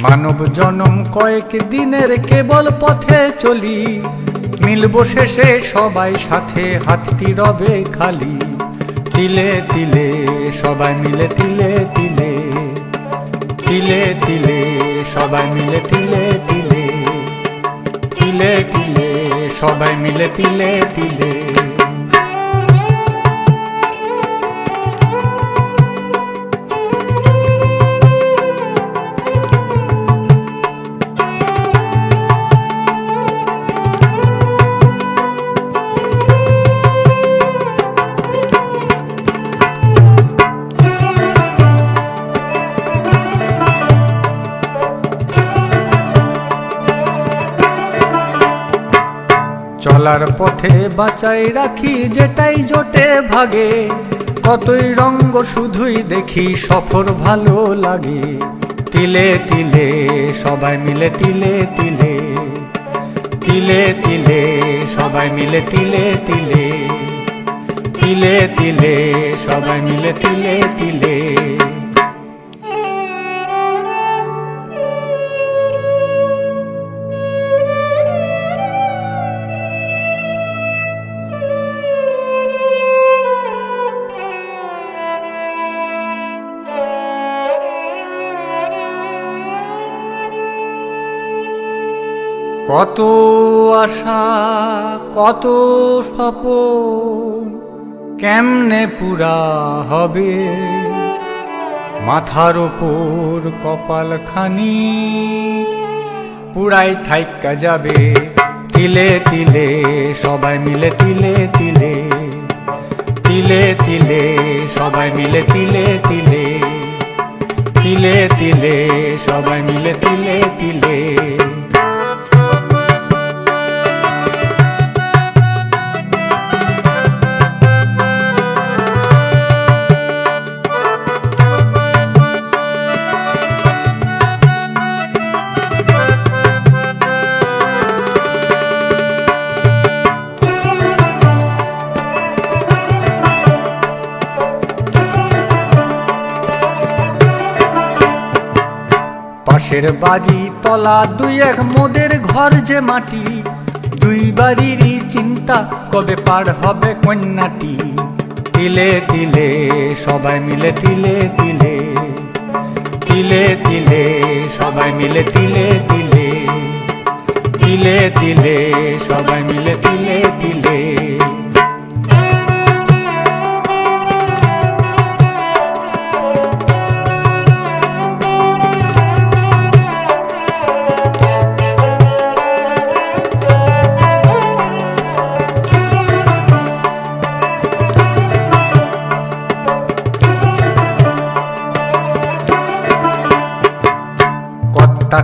মানব জনম কয়েক দিনের কেবল পথে চলি, মিলব শেষে সবাই সাথে, হাতটি রবে খালি। তিলে তিলে সবাই মিলে, তিলে তিলে, তিলে তিলে সবাই মিলে, তিলে তিলে, তিলে তিলে সবাই মিলে, তিলে তিলে। চলার পথে বাঁচাই রাখি যেটাই জোটে ভাগে, কতই রঙ্গ শুধুই দেখি সফর ভালো লাগে। তিলে তিলে সবাই মিলে, তিলে তিলে, তিলে তিলে সবাই মিলে, তিলে তিলে, তিলে তিলে সবাই মিলে, তিলে তিলে। কত আশা কত স্বপ্ন কেমনে পুরা হবে, মাথার ওপর কপাল খানি পুরাই থাইক্কা যাবে। তিলে তিলে সবাই মিলে, তিলে তিলে, তিলে তিলে সবাই মিলে, তিলে তিলে, তিলে তিলে সবাই মিলে, তিলে তিলে। পাশের বাড়ি তলা দুই এক মোদের ঘর যে মাটি, দুই বাড়িরই চিন্তা কবে পার হবে কন্যাটি। তিলে তিলে সবাই মিলে, তিলে তিলে, তিলে তিলে সবাই মিলে, তিলে তিলে, তিলে তিলে সবাই মিলে, তিলে তিলে।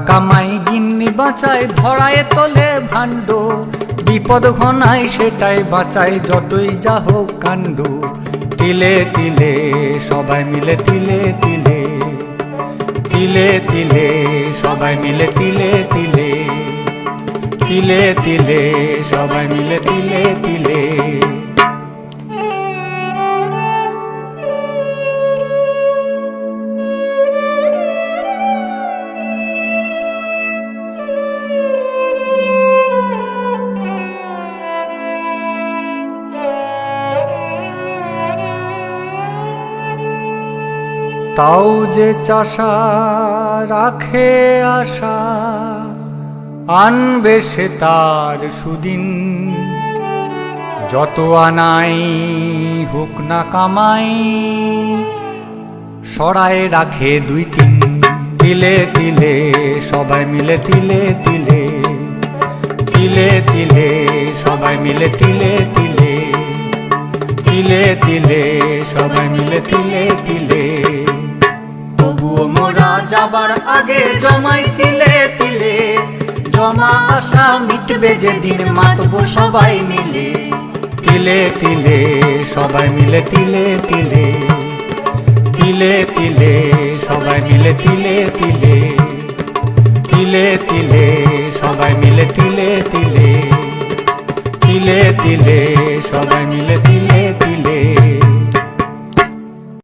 কামাই গিন্নি বাঁচায়, ধরায় তোলে ভাণ্ড, বিপদ ঘনায় সেটাই বাঁচায় যতই যা হোক কাণ্ড। তিলে তিলে সবাই মিলে, তিলে তিলে, তিলে তিলে সবাই মিলে, তিলে তিলে, তিলে তিলে সবাই মিলে, তিলে তিলে। তাও যে চাষা রাখে আশা, আনবে সে তার সুদিন। যত আনাই হোক না কামাই, সরায় রাখে দুই তিন। তিলে তিলে সবাই মিলে, তিলে তিলে, তিলে তিলে সবাই মিলে, তিলে তিলে, তিলে তিলে সবাই মিলে, তিলে তিলে। তবুও মোরা যাবার আগে জমাই তিলে তিলে, জমা আশা মিটবে যেদিন মাতবো সবাই মিলে। তিলে তিলে সবাই মিলে, তিলে তিলে, তিলে তিলে সবাই মিলে, তিলে তিলে, তিলে তিলে সবাই মিলে, তিলে তিলে, তিলে তিলে সবাই মিলে, তিলে।